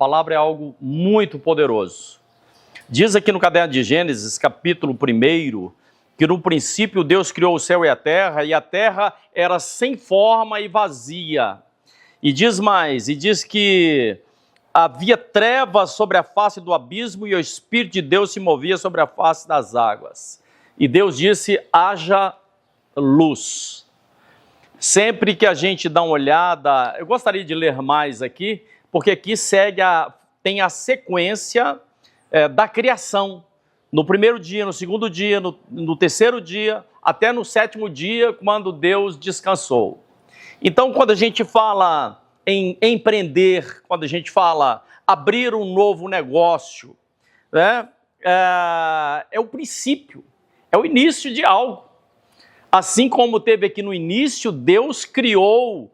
palavra é algo muito poderoso. Diz aqui no caderno de Gênesis, capítulo 1, que no princípio Deus criou o céu e a terra era sem forma e vazia. E diz mais, e diz que havia trevas sobre a face do abismo e o Espírito de Deus se movia sobre a face das águas. E Deus disse, haja luz. Sempre que a gente dá uma olhada, eu gostaria de ler mais aqui, porque aqui tem a sequência da criação. No primeiro dia, no segundo dia, no terceiro dia, até no sétimo dia, quando Deus descansou. Então, quando a gente fala em empreender, quando a gente fala abrir um novo negócio, né, é o princípio, é o início de algo. Assim como teve aqui no início, Deus criou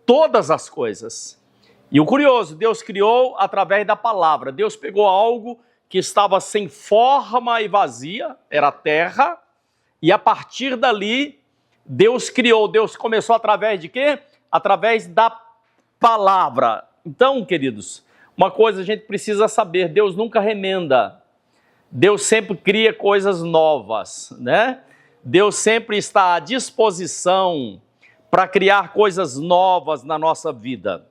todas as coisas. E o curioso, Deus criou através da palavra. Deus pegou algo que estava sem forma e vazia, era a terra, e a partir dali, Deus criou. Deus começou através de quê? Através da palavra. Então, queridos, uma coisa a gente precisa saber, Deus nunca remenda. Deus sempre cria coisas novas, né? Deus sempre está à disposição para criar coisas novas na nossa vida.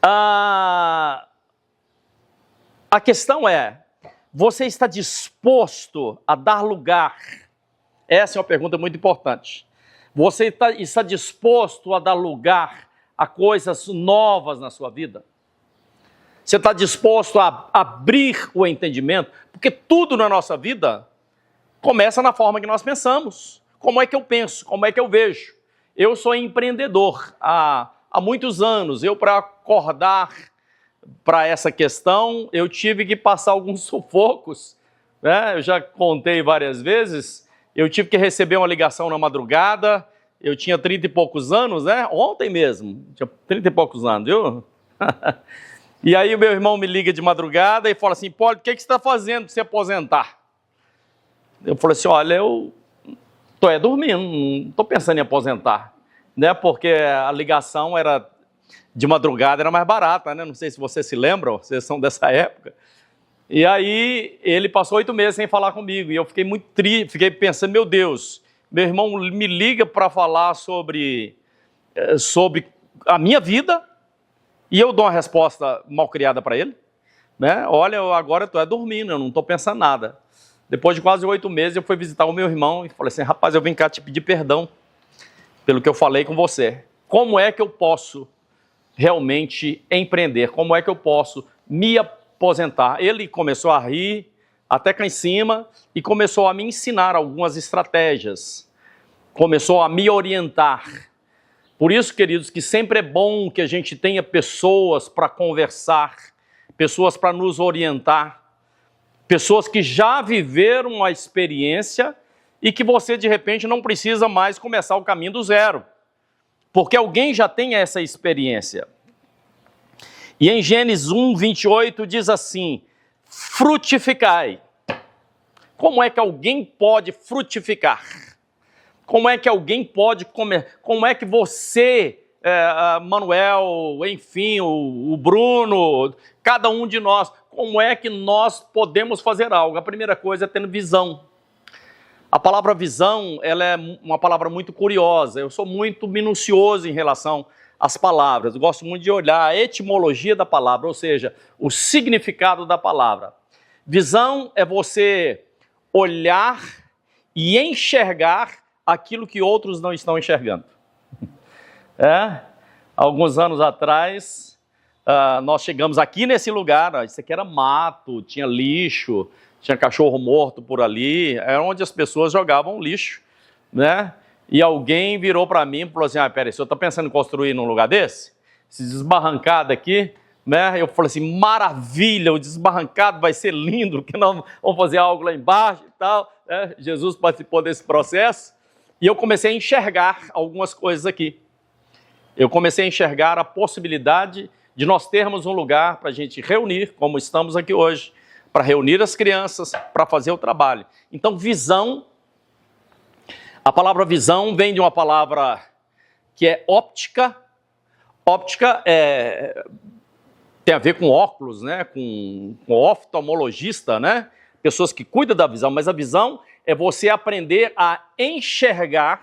A questão é, você está disposto a dar lugar? Essa é uma pergunta muito importante. Você está disposto a dar lugar a coisas novas na sua vida? Você está disposto a abrir o entendimento? Porque tudo na nossa vida começa na forma que nós pensamos. Como é que eu penso? Como é que eu vejo? Eu sou empreendedor há muitos anos. Para acordar para essa questão, eu tive que passar alguns sufocos, né? Eu já contei várias vezes, eu tive que receber uma ligação na madrugada, eu tinha 30 e poucos anos, né? Ontem mesmo, tinha 30 e poucos anos, viu? E aí o meu irmão me liga de madrugada e fala assim, Paulo, o que você está fazendo para se aposentar? Eu falei assim, olha, eu estou dormindo, não estou pensando em aposentar, né? Porque a ligação era de madrugada, era mais barata, né? Não sei se vocês se lembram, vocês são dessa época. E aí ele passou 8 meses sem falar comigo, e eu fiquei muito triste, fiquei pensando, meu Deus, meu irmão me liga para falar sobre a minha vida, e eu dou uma resposta mal criada para ele, né? Olha, agora eu estou dormindo, eu não estou pensando nada. Depois de quase 8 meses, eu fui visitar o meu irmão e falei assim, rapaz, eu vim cá te pedir perdão pelo que eu falei com você. Como é que eu posso realmente empreender? Como é que eu posso me aposentar? Ele começou a rir, até cá em cima, e começou a me ensinar algumas estratégias. Começou a me orientar. Por isso, queridos, que sempre é bom que a gente tenha pessoas para conversar, pessoas para nos orientar, pessoas que já viveram a experiência e que você, de repente, não precisa mais começar o caminho do zero, porque alguém já tem essa experiência. E em Gênesis 1:28 diz assim, frutificai. Como é que alguém pode frutificar? Como é que alguém pode comer? Como é que você, Manuel, enfim, o Bruno, cada um de nós, como é que nós podemos fazer algo? A primeira coisa é tendo visão. A palavra visão, ela é uma palavra muito curiosa. Eu sou muito minucioso em relação às palavras. Eu gosto muito de olhar a etimologia da palavra, ou seja, o significado da palavra. Visão é você olhar e enxergar aquilo que outros não estão enxergando. Alguns anos atrás, nós chegamos aqui nesse lugar, isso aqui era mato, tinha lixo, tinha cachorro morto por ali, era onde as pessoas jogavam lixo, né? E alguém virou para mim e falou assim, peraí, o senhor está pensando em construir num lugar desse? Esse desbarrancado aqui, né? Eu falei assim, maravilha, o desbarrancado vai ser lindo, porque nós vamos fazer algo lá embaixo e tal, né? Jesus participou desse processo, e eu comecei a enxergar algumas coisas aqui. Eu comecei a enxergar a possibilidade de nós termos um lugar para a gente reunir, como estamos aqui hoje, para reunir as crianças, para fazer o trabalho. Então, visão, a palavra visão vem de uma palavra que é óptica. Óptica tem a ver com óculos, né? Com oftalmologista, né? Pessoas que cuidam da visão, mas a visão é você aprender a enxergar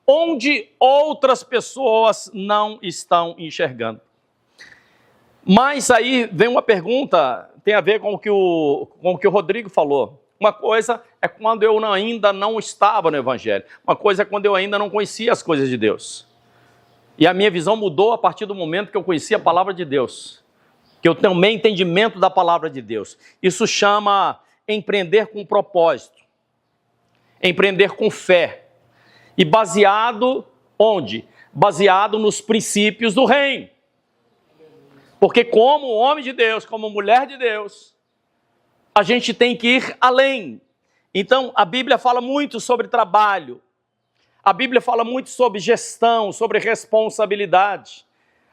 onde outras pessoas não estão enxergando. Mas aí vem uma pergunta, tem a ver com o que o Rodrigo falou. Uma coisa é quando eu ainda não estava no Evangelho. Uma coisa é quando eu ainda não conhecia as coisas de Deus. E a minha visão mudou a partir do momento que eu conheci a palavra de Deus. Que eu tomei entendimento da palavra de Deus. Isso chama empreender com propósito. Empreender com fé. E baseado onde? Baseado nos princípios do reino. Porque como homem de Deus, como mulher de Deus, a gente tem que ir além. Então, a Bíblia fala muito sobre trabalho. A Bíblia fala muito sobre gestão, sobre responsabilidade.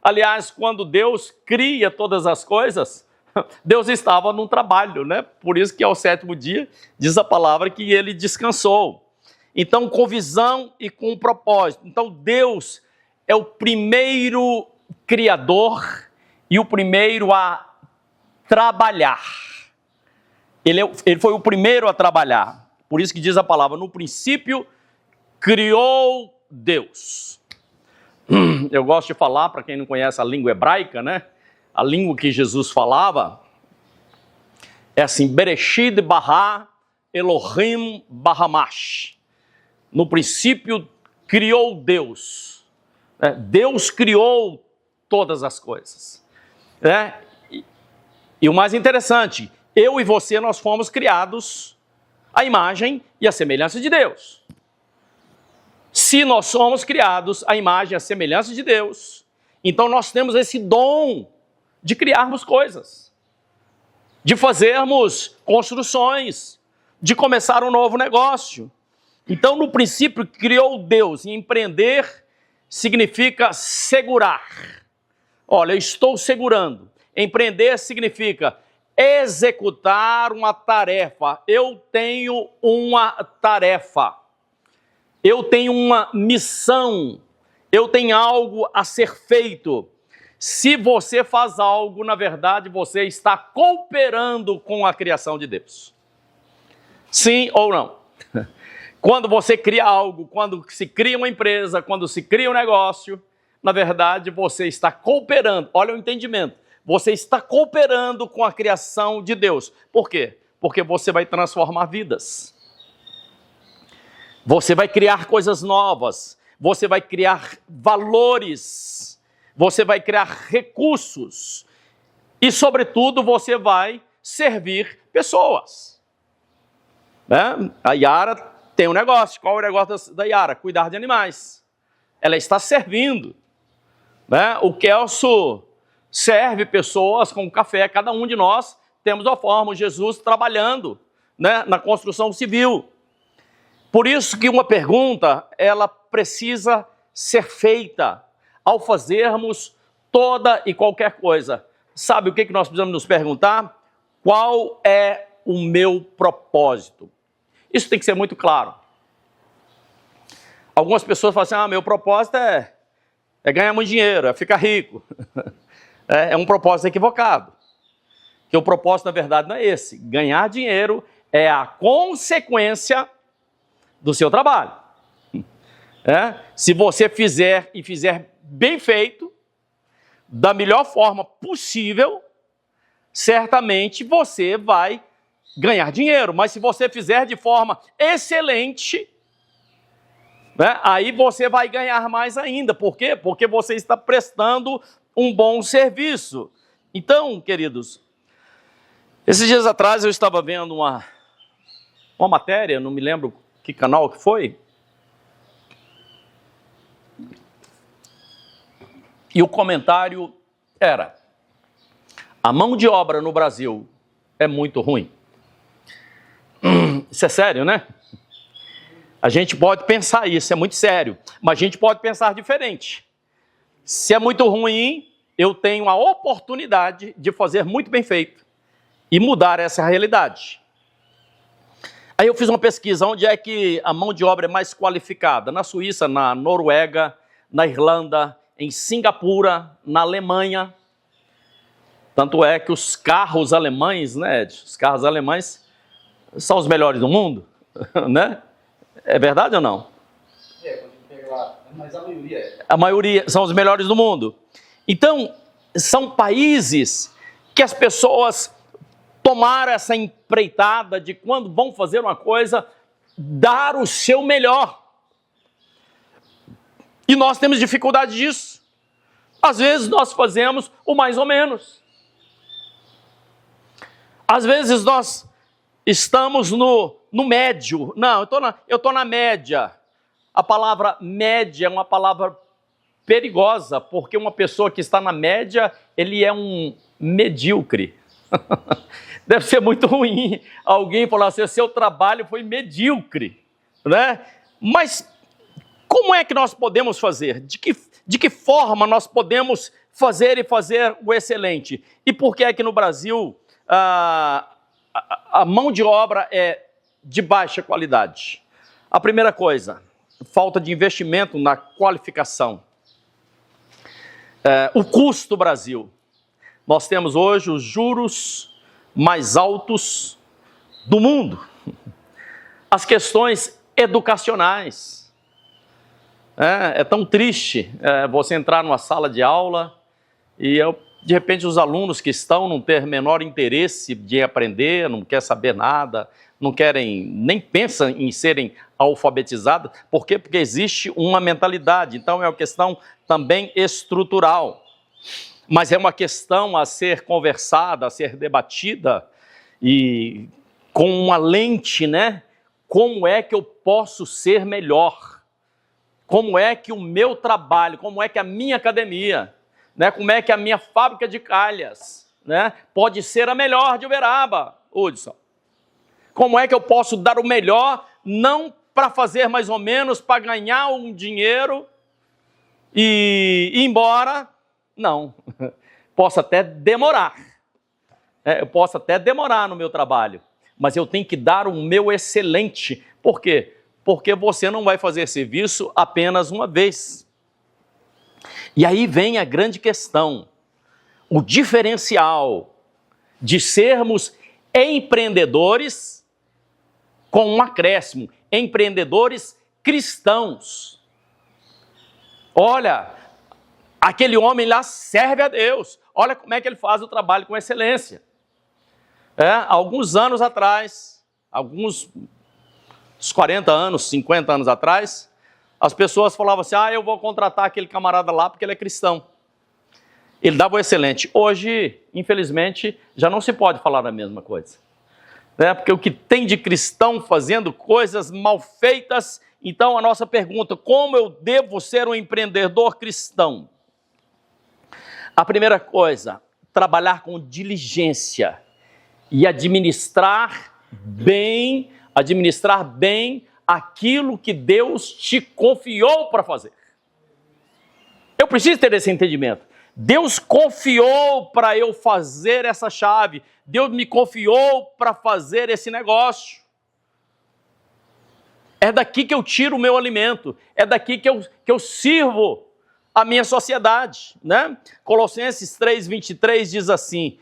Aliás, quando Deus cria todas as coisas, Deus estava num trabalho, né? Por isso que ao sétimo dia, diz a palavra que ele descansou. Então, com visão e com propósito. Então, Deus é o primeiro criador e o primeiro a trabalhar. Ele foi o primeiro a trabalhar. Por isso que diz a palavra, no princípio, criou Deus. Eu gosto de falar, para quem não conhece a língua hebraica, né? A língua que Jesus falava é assim, Bereshit bara Elohim bahamash. No princípio, criou Deus. Deus criou todas as coisas. E o mais interessante, eu e você, nós fomos criados à imagem e à semelhança de Deus. Se nós somos criados à imagem e à semelhança de Deus, então nós temos esse dom de criarmos coisas, de fazermos construções, de começar um novo negócio. Então, no princípio, criou Deus, e empreender significa segurar. Olha, eu estou segurando. Empreender significa executar uma tarefa. Eu tenho uma tarefa. Eu tenho uma missão. Eu tenho algo a ser feito. Se você faz algo, na verdade, você está cooperando com a criação de Deus. Sim ou não? Quando você cria algo, quando se cria uma empresa, quando se cria um negócio, na verdade, você está cooperando. Olha o entendimento. Você está cooperando com a criação de Deus. Por quê? Porque você vai transformar vidas. Você vai criar coisas novas. Você vai criar valores. Você vai criar recursos. E, sobretudo, você vai servir pessoas. A Yara tem um negócio. Qual é o negócio da Yara? Cuidar de animais. Ela está servindo. O Kelso serve pessoas com café. Cada um de nós temos a forma. Jesus trabalhando, na construção civil. Por isso que uma pergunta, ela precisa ser feita ao fazermos toda e qualquer coisa. Sabe o que nós precisamos nos perguntar? Qual é o meu propósito? Isso tem que ser muito claro. Algumas pessoas falam assim, meu propósito é ganhar muito dinheiro, é ficar rico. É um propósito equivocado. Porque o propósito, na verdade, não é esse. Ganhar dinheiro é a consequência do seu trabalho. Se você fizer e fizer bem feito, da melhor forma possível, certamente você vai ganhar dinheiro. Mas se você fizer de forma excelente, aí você vai ganhar mais ainda. Por quê? Porque você está prestando um bom serviço. Então, queridos, esses dias atrás eu estava vendo uma matéria, não me lembro que canal que foi, e o comentário era: a mão de obra no Brasil é muito ruim. Isso é sério, né? A gente pode pensar isso, é muito sério, mas a gente pode pensar diferente. Se é muito ruim, eu tenho a oportunidade de fazer muito bem feito e mudar essa realidade. Aí eu fiz uma pesquisa, onde é que a mão de obra é mais qualificada? Na Suíça, na Noruega, na Irlanda, em Singapura, na Alemanha. Tanto é que os carros alemães, né, Ed? Os carros alemães são os melhores do mundo, né? É verdade ou não? Quando pega lá, mas a maioria é. A maioria são os melhores do mundo. Então, são países que as pessoas tomaram essa empreitada de quando vão fazer uma coisa, dar o seu melhor. E nós temos dificuldade disso. Às vezes nós fazemos o mais ou menos. Às vezes nós estamos no médio. Não, eu estou na média. A palavra média é uma palavra perigosa, porque uma pessoa que está na média, ele é um medíocre. Deve ser muito ruim alguém falar assim, seu trabalho foi medíocre, né? Mas como é que nós podemos fazer? De que forma nós podemos fazer o excelente? E por que é que no Brasil a mão de obra é de baixa qualidade? A primeira coisa, falta de investimento na qualificação. O custo do Brasil. Nós temos hoje os juros mais altos do mundo. As questões educacionais. É tão triste você entrar numa sala de aula e, de repente, os alunos que estão não ter menor interesse de aprender, não quer saber nada, não querem, nem pensam em serem alfabetizados. Por quê? Porque existe uma mentalidade. Então, é uma questão também estrutural. Mas é uma questão a ser conversada, a ser debatida, e com uma lente, né? Como é que eu posso ser melhor? Como é que o meu trabalho, como é que a minha academia, né? Como é que a minha fábrica de calhas, né? Pode ser a melhor de Uberaba, Hudson? Como é que eu posso dar o melhor, não para fazer mais ou menos, para ganhar um dinheiro e ir embora? Não, posso até demorar, eu posso até demorar no meu trabalho, mas eu tenho que dar o meu excelente. Por quê? Porque você não vai fazer serviço apenas uma vez. E aí vem a grande questão, o diferencial de sermos empreendedores com um acréscimo, empreendedores cristãos. Olha, aquele homem lá serve a Deus. Olha como é que ele faz o trabalho com excelência. Alguns anos atrás, uns 40 anos, 50 anos atrás, as pessoas falavam assim, eu vou contratar aquele camarada lá porque ele é cristão. Ele dava o excelente. Hoje, infelizmente, já não se pode falar a mesma coisa. Porque o que tem de cristão fazendo coisas mal feitas. Então, a nossa pergunta, como eu devo ser um empreendedor cristão? A primeira coisa, trabalhar com diligência e administrar bem aquilo que Deus te confiou para fazer. Eu preciso ter esse entendimento. Deus confiou para eu fazer essa chave. Deus me confiou para fazer esse negócio. É daqui que eu tiro o meu alimento. É daqui que eu sirvo a minha sociedade, né? Colossenses 3:23 diz assim,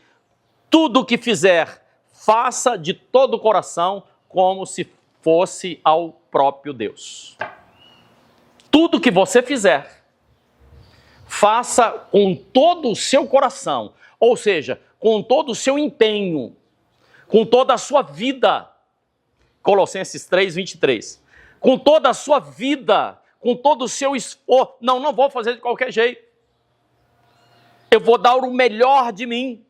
tudo o que fizer, faça de todo o coração, como se fosse ao próprio Deus. Tudo que você fizer, faça com todo o seu coração, ou seja, com todo o seu empenho, com toda a sua vida. Colossenses 3:23. Com toda a sua vida, com todo o seu esforço. Não vou fazer de qualquer jeito. Eu vou dar o melhor de mim.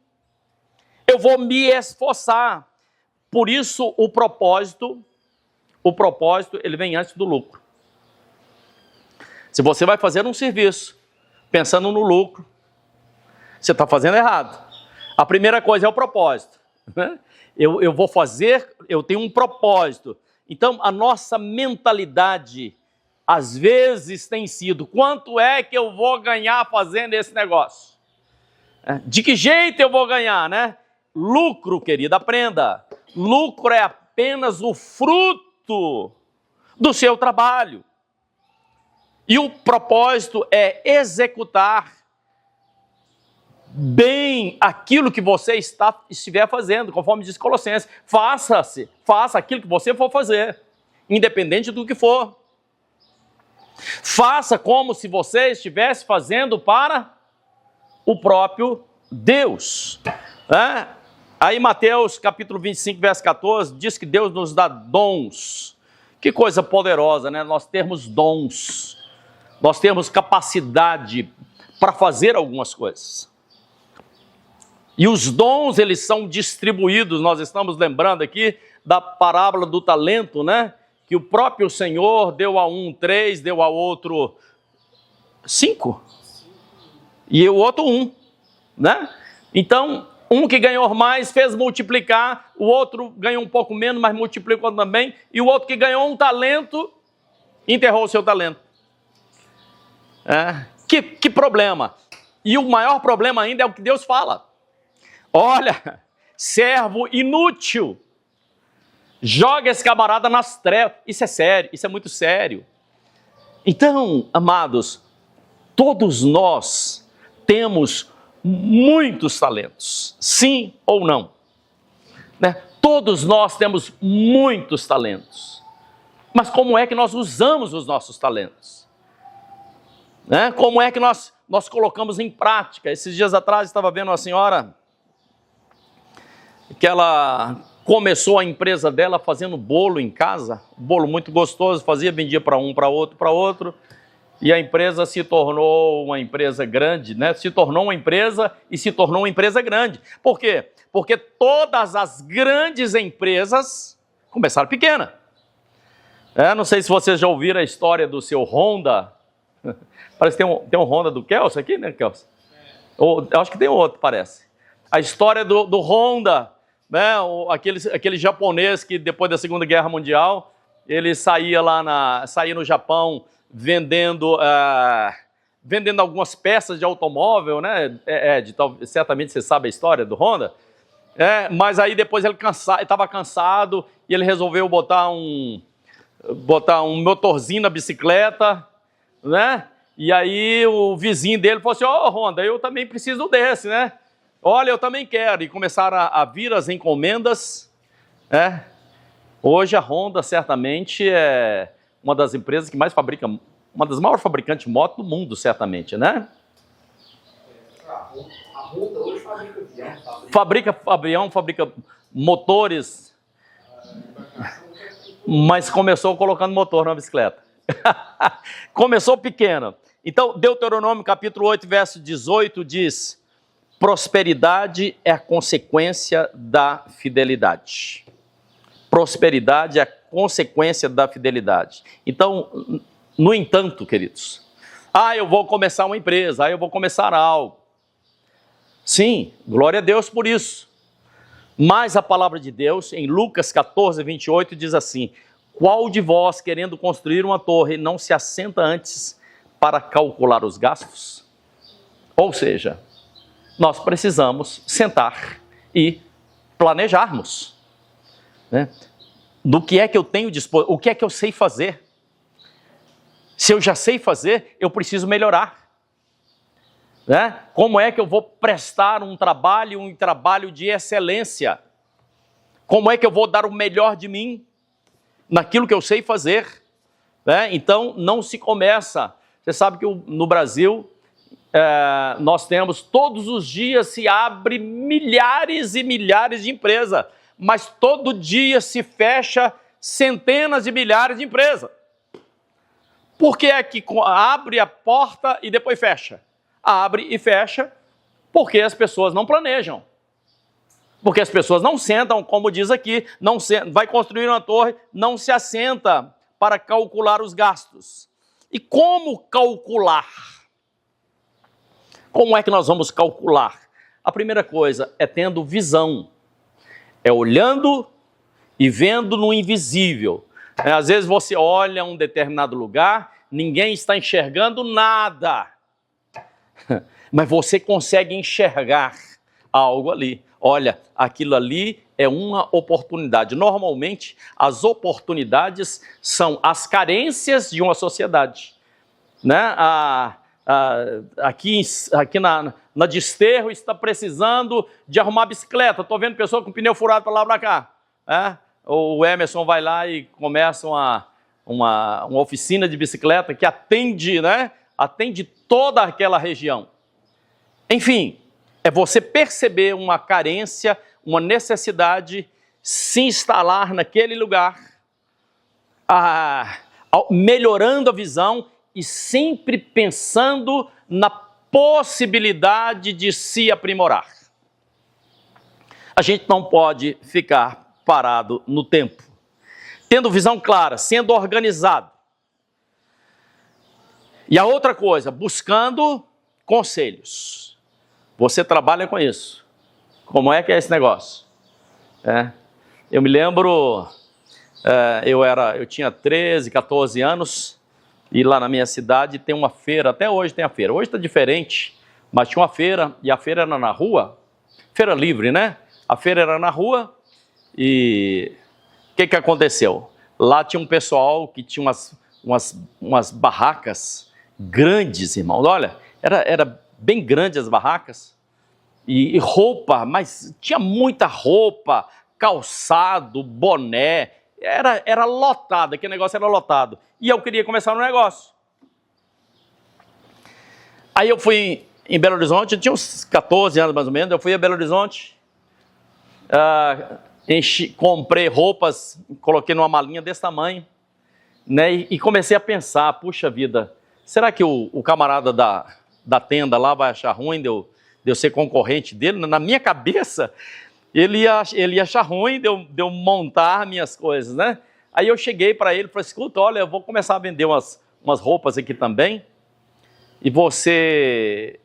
Eu vou me esforçar. Por isso, o propósito, ele vem antes do lucro. Se você vai fazer um serviço pensando no lucro, você está fazendo errado. A primeira coisa é o propósito. Né? Eu vou fazer, eu tenho um propósito. Então, a nossa mentalidade, às vezes, tem sido, quanto é que eu vou ganhar fazendo esse negócio? De que jeito eu vou ganhar, né? Lucro, querida, aprenda. Lucro é apenas o fruto do seu trabalho. E o propósito é executar bem aquilo que você estiver fazendo, conforme diz Colossenses. Faça aquilo que você for fazer, independente do que for. Faça como se você estivesse fazendo para o próprio Deus. Aí Mateus capítulo 25, verso 14, diz que Deus nos dá dons. Que coisa poderosa, né? Nós temos dons, nós temos capacidade para fazer algumas coisas. E os dons, eles são distribuídos. Nós estamos lembrando aqui da parábola do talento, né? Que o próprio Senhor deu a um 3, deu a outro 5, e o outro 1, né? Então, um que ganhou mais fez multiplicar, o outro ganhou um pouco menos, mas multiplicou também, e o outro que ganhou um talento, enterrou o seu talento. Que problema! E o maior problema ainda é o que Deus fala. Olha, servo inútil, joga esse camarada nas trevas. Isso é sério, isso é muito sério. Então, amados, todos nós temos muitos talentos, sim ou não? Né? Todos nós temos muitos talentos. Mas como é que nós usamos os nossos talentos? Né? Como é que nós colocamos em prática? Esses dias atrás estava vendo uma senhora que ela começou a empresa dela fazendo bolo em casa, bolo muito gostoso, vendia para um, para outro, e a empresa se tornou uma empresa grande, né? Se tornou uma empresa e se tornou uma empresa grande. Por quê? Porque todas as grandes empresas começaram pequena. Não sei se vocês já ouviram a história do seu Honda. Parece que tem um Honda do Kelso aqui, né, Kelso? Eu acho que tem outro, parece. A história do Honda, né? Aquele japonês que depois da Segunda Guerra Mundial, ele saía no Japão vendendo algumas peças de automóvel, né? Certamente você sabe a história do Honda. Mas aí depois ele estava cansado e ele resolveu botar um motorzinho na bicicleta, né? E aí o vizinho dele falou assim: Honda, eu também preciso desse, né? Olha, eu também quero. E começaram a vir as encomendas, né? Hoje a Honda certamente é uma das empresas que mais fabrica, uma das maiores fabricantes de moto do mundo, certamente, né? A Honda hoje fabrica avião. Fabrica avião, fabrica motores, mas começou colocando motor na bicicleta. Começou pequeno. Então, Deuteronômio capítulo 8, verso 18 diz: prosperidade é a consequência da fidelidade. Prosperidade é a consequência da fidelidade. Então, no entanto, queridos, eu vou começar uma empresa, eu vou começar algo. Sim, glória a Deus por isso. Mas a palavra de Deus, em Lucas 14, 28, diz assim: qual de vós, querendo construir uma torre, não se assenta antes para calcular os gastos? Ou seja, nós precisamos sentar e planejarmos, né? Do que é que eu tenho disposto, o que é que eu sei fazer. Se eu já sei fazer, eu preciso melhorar, né? Como é que eu vou prestar um trabalho de excelência? Como é que eu vou dar o melhor de mim naquilo que eu sei fazer, né? Então, não se começa. Você sabe que no Brasil, nós temos, todos os dias se abre milhares e milhares de empresas, mas todo dia se fecha centenas de milhares de empresas. Por que é que abre a porta e depois fecha? Abre e fecha porque as pessoas não planejam. Porque as pessoas não sentam, como diz aqui, vai construir uma torre, não se assenta para calcular os gastos. E como calcular? Como é que nós vamos calcular? A primeira coisa é tendo visão. É olhando e vendo no invisível. Às vezes você olha um determinado lugar, ninguém está enxergando nada. Mas você consegue enxergar algo ali. Olha, aquilo ali é uma oportunidade. Normalmente, as oportunidades são as carências de uma sociedade, né? Aqui na Desterro está precisando de arrumar bicicleta. Estou vendo pessoa com pneu furado para lá e para cá. O Emerson vai lá e começa uma oficina de bicicleta que atende, né? Atende toda aquela região. Enfim, é você perceber uma carência, uma necessidade, se instalar naquele lugar, melhorando a visão e sempre pensando na possibilidade de se aprimorar. A gente não pode ficar parado no tempo. Tendo visão clara, sendo organizado. E a outra coisa, buscando conselhos. Você trabalha com isso. Como é que é esse negócio? Eu me lembro, eu tinha 13, 14 anos, e lá na minha cidade tem uma feira, até hoje tem a feira. Hoje está diferente, mas tinha uma feira, e a feira era na rua, feira livre, né? A feira era na rua, e o que aconteceu? Lá tinha um pessoal que tinha umas barracas grandes, irmão. Olha, era bem grande as barracas, e roupa, mas tinha muita roupa, calçado, boné, era lotado, aquele negócio era lotado. E eu queria começar um negócio. Aí eu fui em Belo Horizonte, eu tinha uns 14 anos mais ou menos, eu fui a Belo Horizonte, comprei roupas, coloquei numa malinha desse tamanho, né, e comecei a pensar, puxa vida, será que o camarada da tenda lá vai achar ruim de eu ser concorrente dele? Na minha cabeça, ele ia achar ruim de eu montar minhas coisas, né? Aí eu cheguei para ele e falei, escuta, olha, eu vou começar a vender umas roupas aqui também, e você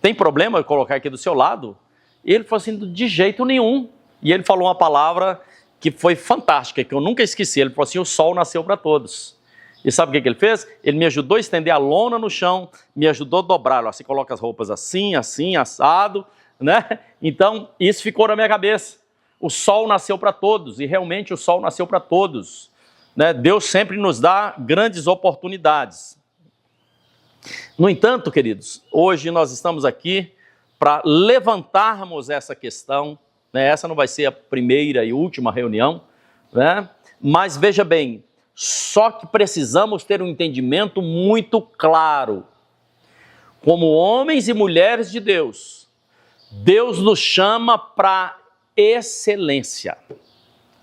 tem problema eu colocar aqui do seu lado? E ele falou assim, de jeito nenhum. E ele falou uma palavra que foi fantástica, que eu nunca esqueci. Ele falou assim, o sol nasceu para todos. E sabe o que ele fez? Ele me ajudou a estender a lona no chão, me ajudou a dobrar. Você coloca as roupas assim, assim, assado, né? Então, isso ficou na minha cabeça. O sol nasceu para todos, e realmente o sol nasceu para todos, né? Deus sempre nos dá grandes oportunidades. No entanto, queridos, hoje nós estamos aqui para levantarmos essa questão, né? Essa não vai ser a primeira e última reunião, né? Mas veja bem, só que precisamos ter um entendimento muito claro. Como homens e mulheres de Deus, Deus nos chama para excelência.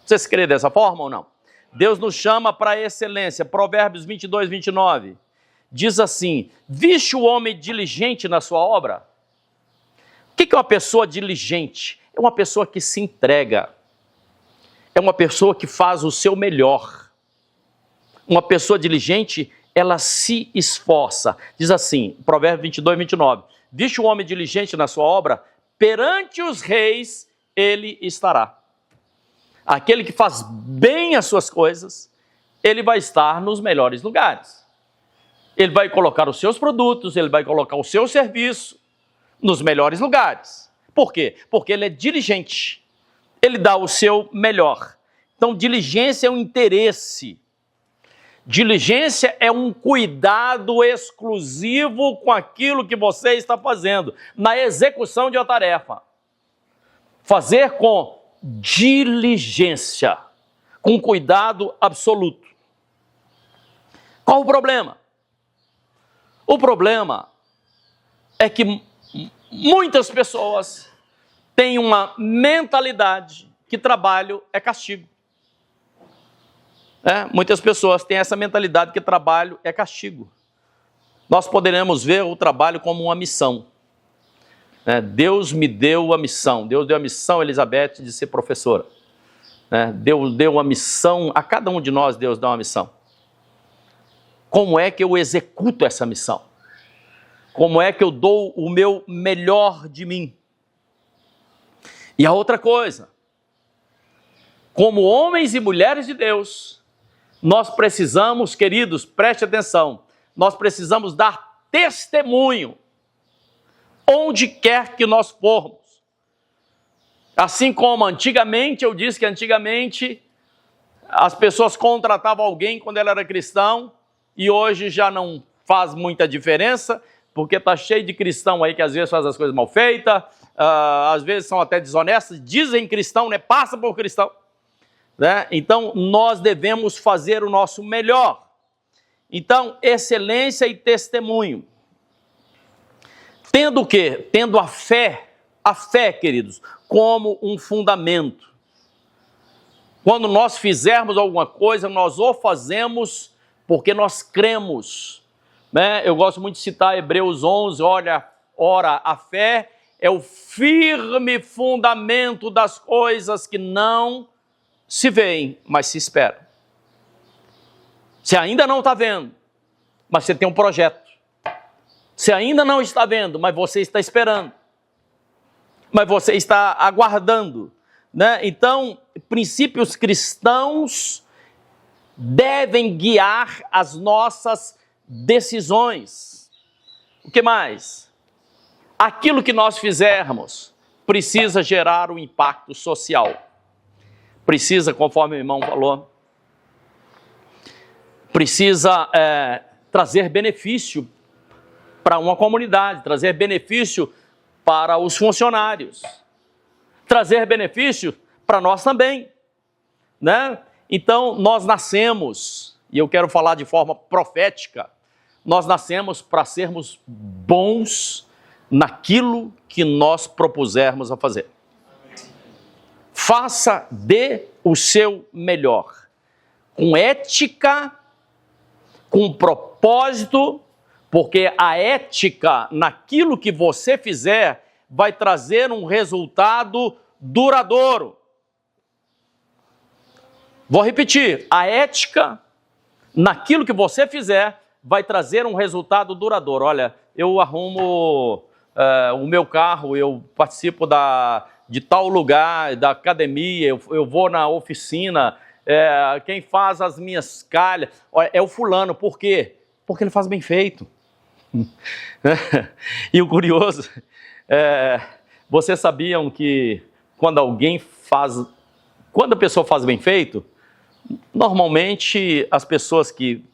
Vocês creem dessa forma ou não? Deus nos chama para excelência. Provérbios 22, 29. Diz assim, viste o homem diligente na sua obra? O que é uma pessoa diligente? É uma pessoa que se entrega. É uma pessoa que faz o seu melhor. Uma pessoa diligente, ela se esforça. Diz assim, Provérbios 22, 29. Viste o homem diligente na sua obra? Perante os reis ele estará. Aquele que faz bem as suas coisas, ele vai estar nos melhores lugares. Ele vai colocar os seus produtos, ele vai colocar o seu serviço nos melhores lugares. Por quê? Porque ele é diligente. Ele dá o seu melhor. Então, diligência é um interesse. Diligência é um cuidado exclusivo com aquilo que você está fazendo, na execução de uma tarefa. Fazer com diligência, com cuidado absoluto. Qual o problema? O problema é que muitas pessoas têm uma mentalidade que trabalho é castigo. Muitas pessoas têm essa mentalidade que trabalho é castigo. Nós poderemos ver o trabalho como uma missão. Deus me deu a missão. Deus deu a missão a Elizabeth de ser professora. Deus deu a missão, a cada um de nós Deus dá uma missão. Como é que eu executo essa missão? Como é que eu dou o meu melhor de mim? E a outra coisa, como homens e mulheres de Deus, nós precisamos, queridos, preste atenção, nós precisamos dar testemunho onde quer que nós formos. Assim como antigamente, eu disse que antigamente as pessoas contratavam alguém quando ele era cristão, e hoje já não faz muita diferença, porque está cheio de cristão aí que às vezes faz as coisas mal feitas, às vezes são até desonestos, dizem cristão, né? Passa por cristão. Né? Então, nós devemos fazer o nosso melhor. Então, excelência e testemunho. Tendo o quê? Tendo a fé, queridos, como um fundamento. Quando nós fizermos alguma coisa, nós o fazemos porque nós cremos. Né? Eu gosto muito de citar Hebreus 11, ora, a fé é o firme fundamento das coisas que não se veem, mas se esperam. Você ainda não está vendo, mas você tem um projeto. Você ainda não está vendo, mas você está esperando. Mas você está aguardando. Né? Então, princípios cristãos devem guiar as nossas decisões. O que mais? Aquilo que nós fizermos precisa gerar um impacto social. Precisa, conforme o irmão falou, precisa trazer benefício para uma comunidade, trazer benefício para os funcionários, trazer benefício para nós também, né? Então, nós nascemos, e eu quero falar de forma profética, nós nascemos para sermos bons naquilo que nós propusermos a fazer. Faça o seu melhor, com ética, com propósito, porque a ética naquilo que você fizer vai trazer um resultado duradouro. Vou repetir, a ética naquilo que você fizer vai trazer um resultado duradouro. Olha, eu arrumo o meu carro, eu participo de tal lugar, da academia, eu vou na oficina, quem faz as minhas calhas é o fulano. Por quê? Porque ele faz bem feito. E o curioso, vocês sabiam que quando a pessoa faz bem feito, normalmente as pessoas que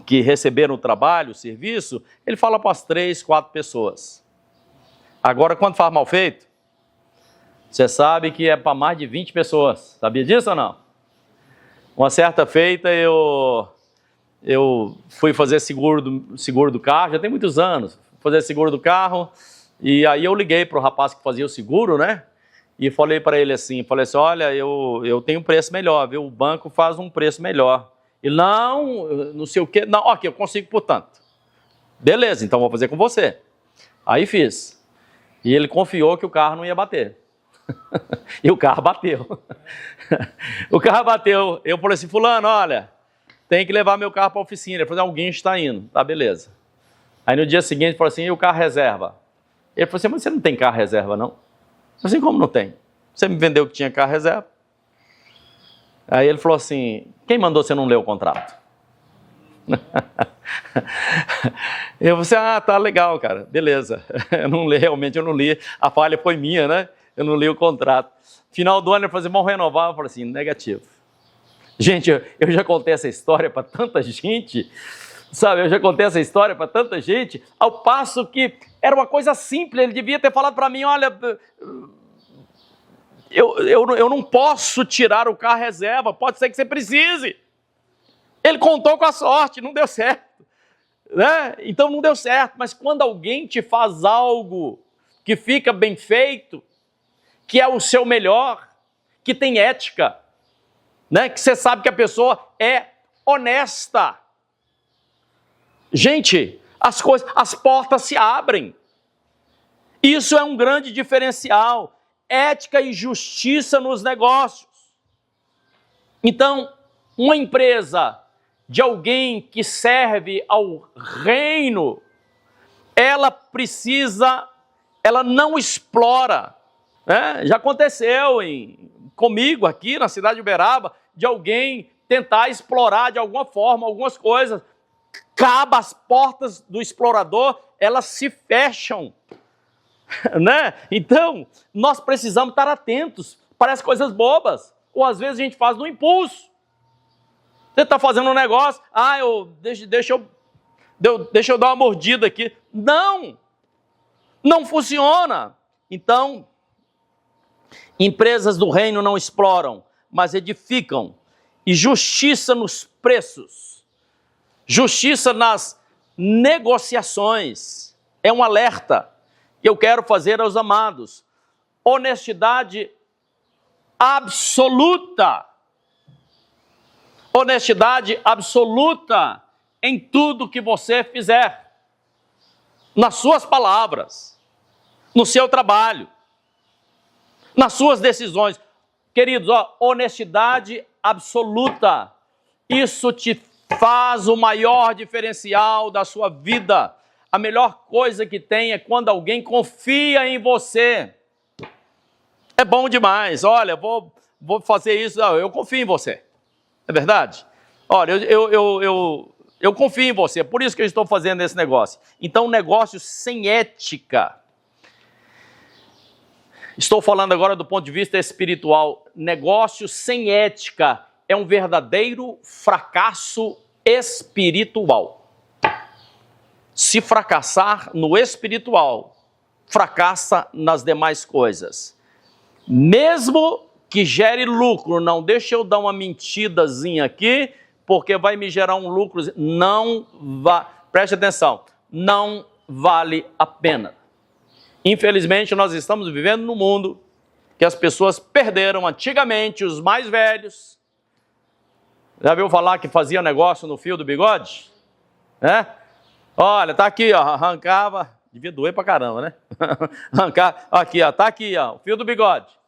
receberam o trabalho, o serviço, ele fala para as 3, 4 pessoas. Agora, quando faz mal feito, você sabe que é para mais de 20 pessoas. Sabia disso ou não? Uma certa feita eu fui fazer seguro do carro, já tem muitos anos, fazer seguro do carro, e aí eu liguei para o rapaz que fazia o seguro, né? E falei para ele assim, olha, eu tenho um preço melhor, viu? O banco faz um preço melhor. Ele, não sei o quê, não, ok, eu consigo por tanto. Beleza, então vou fazer com você. Aí fiz. E ele confiou que o carro não ia bater. E o carro bateu. O carro bateu. Eu falei assim, fulano, olha, tem que levar meu carro para a oficina. Ele falou, alguém está indo. Tá, beleza. Aí no dia seguinte, ele falou assim, e o carro reserva? Ele falou assim, mas você não tem carro reserva, não? Eu falei assim, como não tem? Você me vendeu que tinha carro reserva. Aí ele falou assim, quem mandou você não ler o contrato? Eu falei assim, tá legal, cara, beleza. Realmente eu não li, a falha foi minha, né? Eu não li o contrato. Final do ano ele falou assim, vamos renovar? Eu falei assim, negativo. Gente, eu já contei essa história para tanta gente, sabe? Eu já contei essa história para tanta gente, ao passo que era uma coisa simples, ele devia ter falado para mim, olha, eu não posso tirar o carro reserva, pode ser que você precise. Ele contou com a sorte, não deu certo. Né? Então não deu certo, mas quando alguém te faz algo que fica bem feito, que é o seu melhor, que tem ética, né? Que você sabe que a pessoa é honesta. Gente, as portas se abrem. Isso é um grande diferencial. Ética e justiça nos negócios. Então, uma empresa de alguém que serve ao reino, ela não explora. Né? Já aconteceu comigo aqui na cidade de Uberaba, de alguém tentar explorar de alguma forma algumas coisas. As portas do explorador, elas se fecham. Né? Então, nós precisamos estar atentos para as coisas bobas, ou às vezes a gente faz no impulso. Você está fazendo um negócio, deixa eu deixa eu dar uma mordida aqui. Não! Não funciona. Então, empresas do reino não exploram, mas edificam. E justiça nos preços. Justiça nas negociações. É um alerta que eu quero fazer aos amados. Honestidade absoluta. Honestidade absoluta em tudo que você fizer. Nas suas palavras, no seu trabalho, nas suas decisões. Queridos, honestidade absoluta. Isso te faz o maior diferencial da sua vida. A melhor coisa que tem é quando alguém confia em você. É bom demais. Olha, vou fazer isso. Eu confio em você. É verdade? Olha, eu confio em você. Por isso que eu estou fazendo esse negócio. Então, negócio sem ética. Estou falando agora do ponto de vista espiritual. Negócio sem ética é um verdadeiro fracasso espiritual. Se fracassar no espiritual, fracassa nas demais coisas. Mesmo que gere lucro, não deixa eu dar uma mentidazinha aqui, porque vai me gerar um lucro. Não vai, preste atenção, não vale a pena. Infelizmente, nós estamos vivendo num mundo que as pessoas perderam. Antigamente, os mais velhos, já viu falar que fazia negócio no fio do bigode? Olha, tá aqui, ó, arrancava, devia doer pra caramba, né? Arrancava, aqui, ó, tá aqui, ó, o fio do bigode.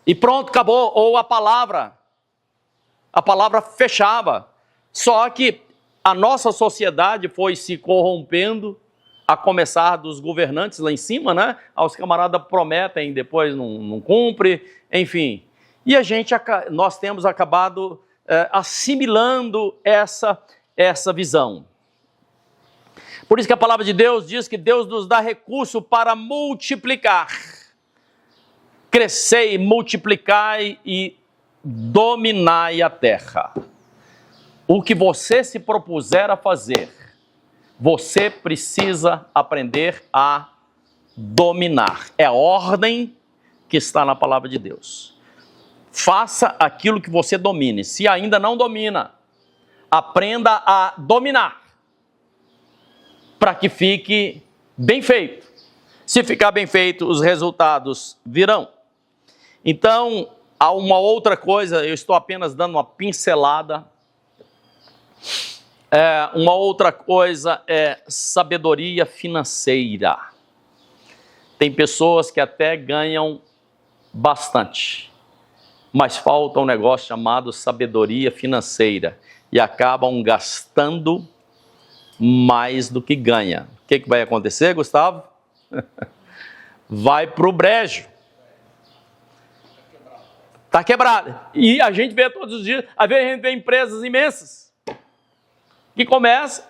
E pronto, acabou. Ou a palavra fechava. Só que a nossa sociedade foi se corrompendo, a começar dos governantes lá em cima, né? Os camaradas prometem, depois não cumpre, enfim. E nós temos acabado assimilando essa visão. Por isso que a palavra de Deus diz que Deus nos dá recurso para multiplicar. Crescei, multiplicai e dominai a terra. O que você se propuser a fazer, você precisa aprender a dominar. É a ordem que está na palavra de Deus. Faça aquilo que você domine. Se ainda não domina, aprenda a dominar, para que fique bem feito. Se ficar bem feito, os resultados virão. Então, há uma outra coisa, eu estou apenas dando uma pincelada. Uma outra coisa é sabedoria financeira. Tem pessoas que até ganham bastante, mas falta um negócio chamado sabedoria financeira e acabam gastando mais do que ganha. O que vai acontecer, Gustavo? Vai para o brejo. Está quebrado. E a gente vê todos os dias, às vezes a gente vê empresas imensas que começa,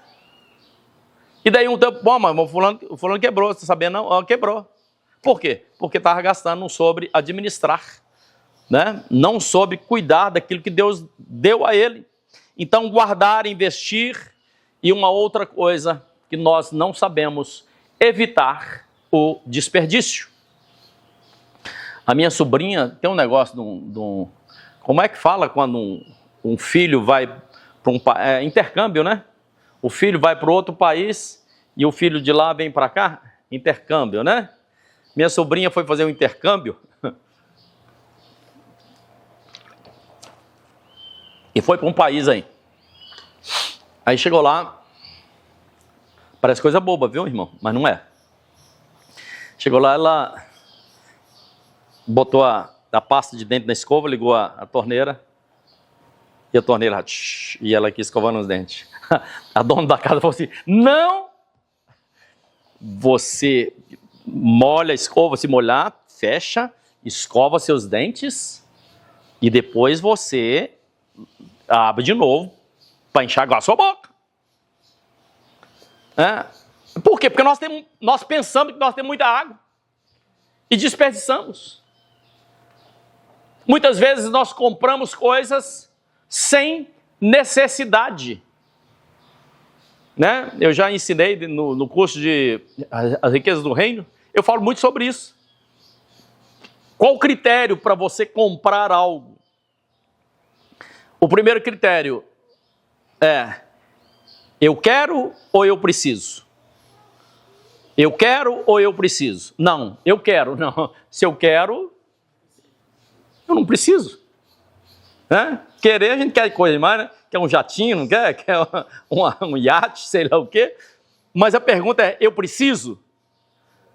e daí um tempo, bom, mas o fulano quebrou, você está sabendo? Não, quebrou. Por quê? Porque estava gastando, não soube administrar, né? Não soube cuidar daquilo que Deus deu a ele. Então, guardar, investir, e uma outra coisa que nós não sabemos, evitar o desperdício. A minha sobrinha tem um negócio como é que fala quando um filho vai para intercâmbio, né? O filho vai para outro país e o filho de lá vem para cá? Intercâmbio, né? Minha sobrinha foi fazer um intercâmbio e foi para um país aí. Aí chegou lá, parece coisa boba, viu, irmão? Mas não é. Chegou lá, ela botou a pasta de dente na escova, ligou a torneira, e a torneira, e ela aqui escovando os dentes. A dona da casa falou assim, não, você molha a escova, se molhar, fecha, escova seus dentes, e depois você abre de novo, para enxaguar a sua boca. Por quê? Porque nós pensamos que nós temos muita água, e desperdiçamos. Muitas vezes nós compramos coisas sem necessidade. né? Eu já ensinei no curso de As Riquezas do Reino, eu falo muito sobre isso. Qual o critério para você comprar algo? O primeiro critério é: eu quero ou eu preciso? Eu quero ou eu preciso? Não, eu quero. Não, se eu quero, eu não preciso. Né? Querer, a gente quer coisa demais, né? Quer um jatinho, não quer? Quer um iate, sei lá o quê. Mas a pergunta é: eu preciso?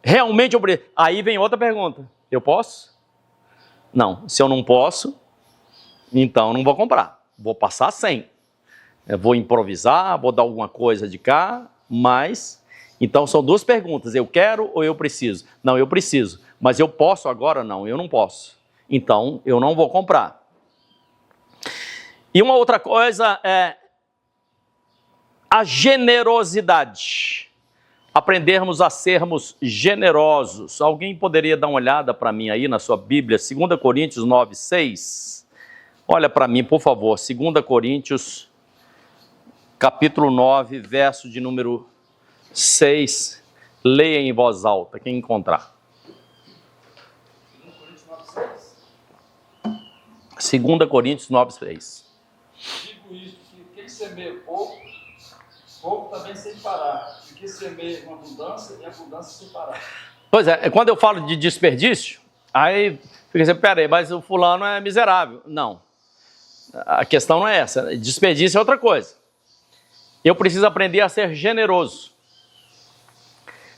Realmente eu preciso? Aí vem outra pergunta: eu posso? Não, se eu não posso, então não vou comprar. Vou passar sem. Eu vou improvisar, vou dar alguma coisa de cá, mas... Então são duas perguntas: eu quero ou eu preciso? Não, eu preciso. Mas eu posso agora? Não, eu não posso. Então eu não vou comprar. E uma outra coisa é a generosidade. Aprendermos a sermos generosos. Alguém poderia dar uma olhada para mim aí na sua Bíblia, 2 Coríntios 9:6? Olha para mim, por favor, 2 Coríntios, capítulo 9, verso de número 6. Leia em voz alta, quem encontrar. 2 Coríntios 9:6. Digo isto, que quem semeia pouco, pouco também sem parar. E quem semeia com abundância, e abundância sem parar. Pois é, quando eu falo de desperdício, aí fica assim: peraí, mas o fulano é miserável. Não, a questão não é essa. Desperdício é outra coisa. Eu preciso aprender a ser generoso.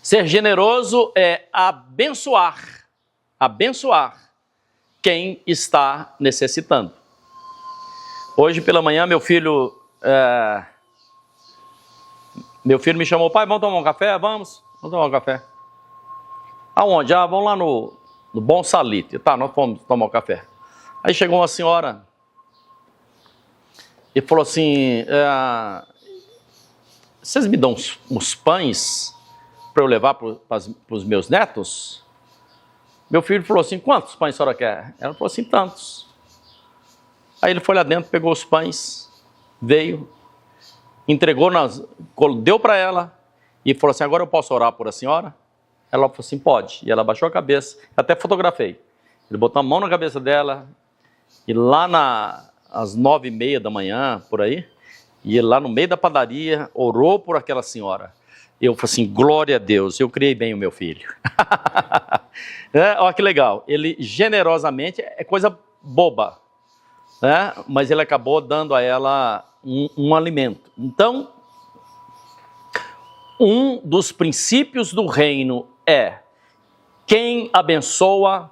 Ser generoso é abençoar quem está necessitando. Hoje pela manhã meu filho me chamou: pai, vamos tomar um café? Vamos tomar um café. Aonde? Vamos lá no Bom Salite. Tá, nós fomos tomar um café. Aí chegou uma senhora e falou assim: vocês me dão uns pães para eu levar para os meus netos? Meu filho falou assim: quantos pães a senhora quer? Ela falou assim: tantos. Aí ele foi lá dentro, pegou os pães, veio, entregou, deu para ela e falou assim: agora eu posso orar por a senhora? Ela falou assim: pode. E ela baixou a cabeça, até fotografei. Ele botou a mão na cabeça dela e lá às 9:30 da manhã, por aí, e ele lá no meio da padaria orou por aquela senhora. Eu falei assim: glória a Deus, eu criei bem o meu filho. Olha que legal, ele generosamente, é coisa boba, né? Mas ele acabou dando a ela um alimento. Então, um dos princípios do reino é: quem abençoa,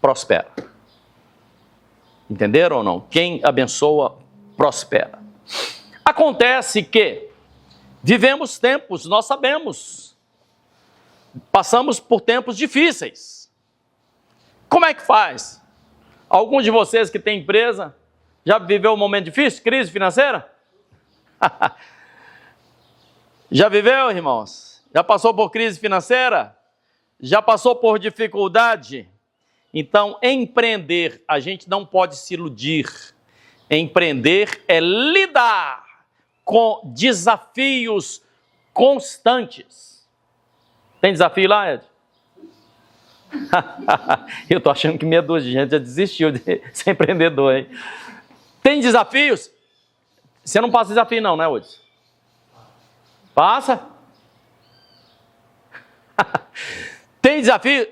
prospera. Entenderam ou não? Quem abençoa, prospera. Acontece que vivemos tempos, nós sabemos, passamos por tempos difíceis. Como é que faz? Alguns de vocês que têm empresa já viveu um momento difícil, crise financeira? Já viveu, irmãos? Já passou por crise financeira? Já passou por dificuldade? Então, empreender, a gente não pode se iludir. Empreender é lidar com desafios constantes. Tem desafio lá, Ed? Eu tô achando que meia dúzia de gente já desistiu de ser empreendedor, hein? Tem desafios? Você não passa desafio não, né, Hudson? Passa? Tem desafio?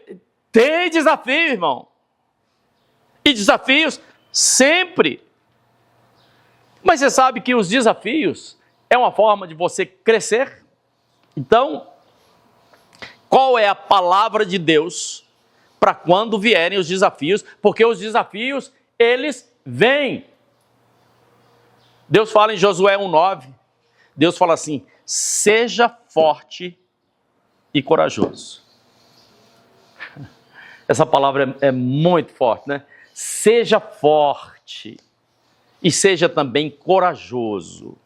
Tem desafio, irmão. E desafios sempre. Mas você sabe que os desafios é uma forma de você crescer? Então, qual é a palavra de Deus para quando vierem os desafios? Porque os desafios, eles vêm. Deus fala em Josué 1:9, Deus fala assim: seja forte e corajoso. Essa palavra é muito forte, né? Seja forte e seja também corajoso.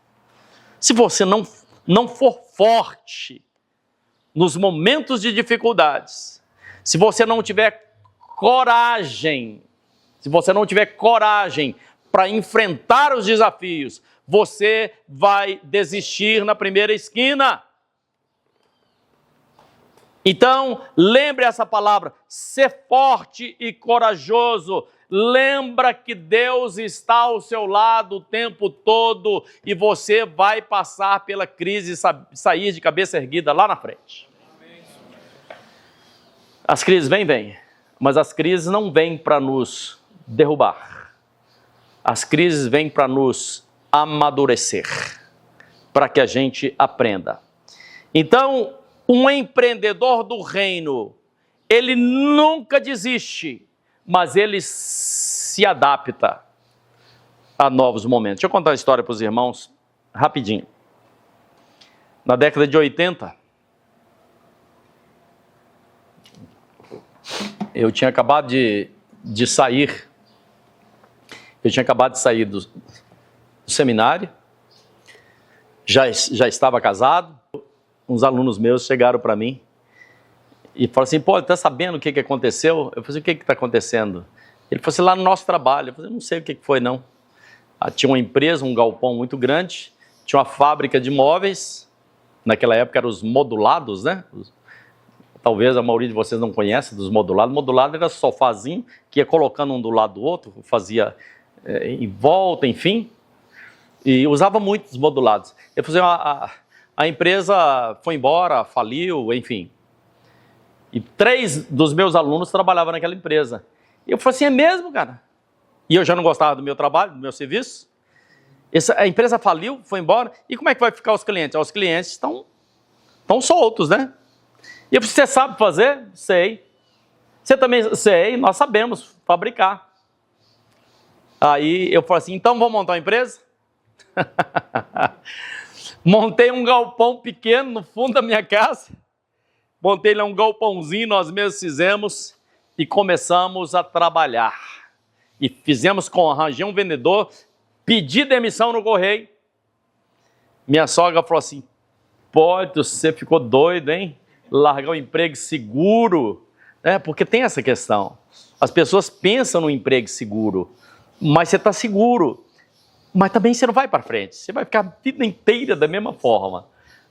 Se você não for forte nos momentos de dificuldades, se você não tiver coragem, para enfrentar os desafios, você vai desistir na primeira esquina. Então, lembre essa palavra, ser forte e corajoso. Lembra que Deus está ao seu lado o tempo todo e você vai passar pela crise e sair de cabeça erguida lá na frente. As crises vêm, mas as crises não vêm para nos derrubar. As crises vêm para nos amadurecer, para que a gente aprenda. Então, um empreendedor do reino, ele nunca desiste, mas ele se adapta a novos momentos. Deixa eu contar uma história para os irmãos, rapidinho. Na década de 80, eu tinha acabado de sair, do seminário, já estava casado. Uns alunos meus chegaram para mim e falaram assim, pô, está sabendo o que aconteceu? Eu falei, o que está acontecendo? Ele falou assim, lá no nosso trabalho. Eu falei, não sei o que foi não. Tinha uma empresa, um galpão muito grande, tinha uma fábrica de móveis, naquela época eram os modulados, né? Talvez a maioria de vocês não conhece dos modulados. Modulado era sofazinho que ia colocando um do lado do outro, fazia em volta, enfim, e usava muitos modulados. Eu falei, a empresa foi embora, faliu, enfim. E 3 dos meus alunos trabalhavam naquela empresa. E eu falei assim, é mesmo, cara? E eu já não gostava do meu trabalho, do meu serviço. A empresa faliu, foi embora. E como é que vai ficar os clientes? Os clientes estão soltos, né? E eu falei, você sabe fazer? Sei. Você também? Sei, nós sabemos fabricar. Aí eu falei assim, então vamos montar uma empresa? Montei um galpão pequeno no fundo da minha casa. Montei lá um galpãozinho, nós mesmos fizemos e começamos a trabalhar. E arranjei um vendedor, pedi demissão no correio. Minha sogra falou assim, pode, você ficou doido, hein? Largar o emprego seguro. Porque tem essa questão. As pessoas pensam no emprego seguro, mas você está seguro. Mas também você não vai para frente, você vai ficar a vida inteira da mesma forma,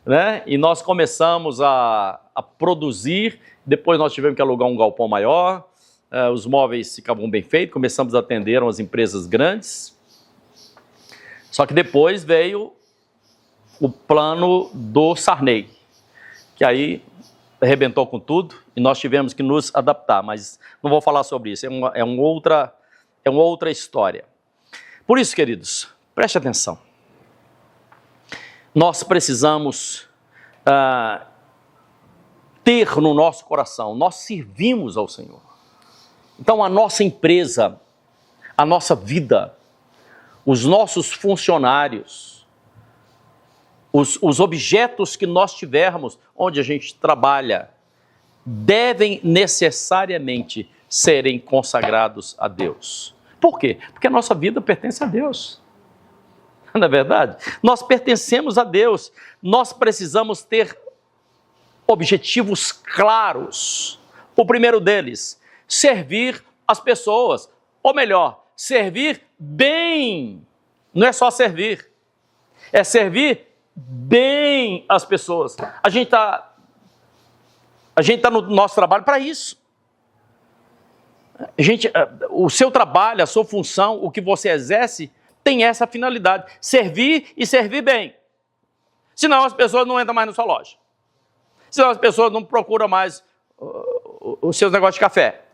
né? E nós começamos a produzir, depois nós tivemos que alugar um galpão maior, os móveis ficavam bem feitos, começamos a atender umas empresas grandes, só que depois veio o plano do Sarney, que aí arrebentou com tudo e nós tivemos que nos adaptar, mas não vou falar sobre isso, é uma outra história. Por isso, queridos, preste atenção. Nós precisamos ter no nosso coração, nós servimos ao Senhor. Então, a nossa empresa, a nossa vida, os nossos funcionários, os objetos que nós tivermos, onde a gente trabalha, devem necessariamente serem consagrados a Deus. Por quê? Porque a nossa vida pertence a Deus. Não é verdade? Nós pertencemos a Deus. Nós precisamos ter objetivos claros. O primeiro deles, servir as pessoas. Ou melhor, servir bem. Não é só servir. É servir bem as pessoas. A gente tá no nosso trabalho para isso. O seu trabalho, a sua função, o que você exerce, tem essa finalidade, servir e servir bem. Senão as pessoas não entram mais na sua loja. Senão as pessoas não procuram mais os seus negócios de café.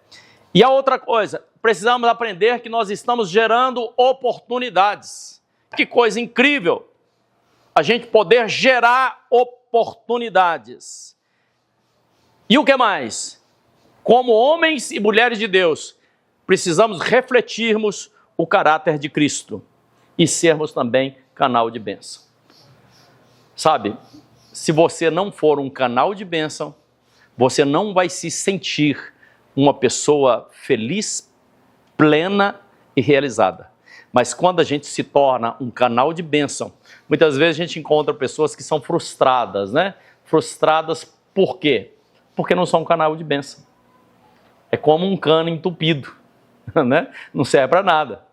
E a outra coisa, precisamos aprender que nós estamos gerando oportunidades. Que coisa incrível! A gente poder gerar oportunidades. E o que mais? Como homens e mulheres de Deus, precisamos refletirmos o caráter de Cristo e sermos também canal de bênção. Sabe, se você não for um canal de bênção, você não vai se sentir uma pessoa feliz, plena e realizada. Mas quando a gente se torna um canal de bênção, muitas vezes a gente encontra pessoas que são frustradas, né? Frustradas por quê? Porque não são um canal de bênção. É como um cano entupido, né? Não serve para nada.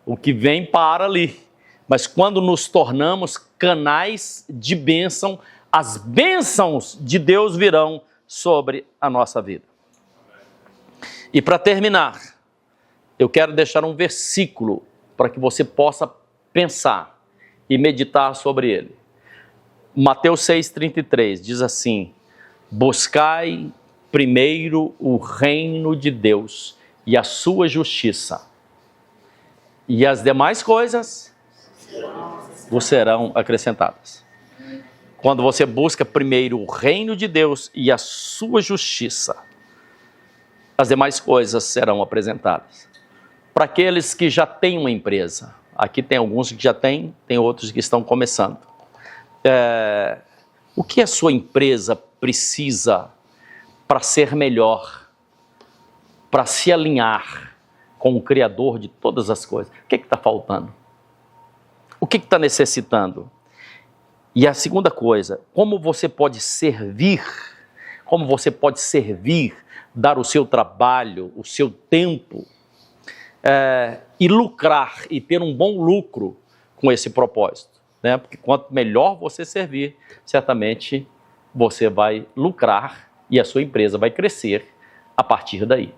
O que vem para ali. mas quando nos tornamos canais de bênção, as bênçãos de Deus virão sobre a nossa vida. E para terminar, eu quero deixar um versículo para que você possa pensar e meditar sobre ele. Mateus 6,33 diz assim: buscai primeiro o reino de Deus e a sua justiça, e as demais coisas vos serão acrescentadas. Quando você busca primeiro o reino de Deus e a sua justiça, as demais coisas serão apresentadas. Para aqueles que já têm uma empresa, aqui tem alguns que já têm, tem outros que estão começando. O que a sua empresa precisa para ser melhor, para se alinhar com o Criador de todas as coisas? O que está faltando? O que está necessitando? E a segunda coisa, como você pode servir, dar o seu trabalho, o seu tempo, e lucrar, e ter um bom lucro com esse propósito, né? Porque quanto melhor você servir, certamente você vai lucrar e a sua empresa vai crescer a partir daí.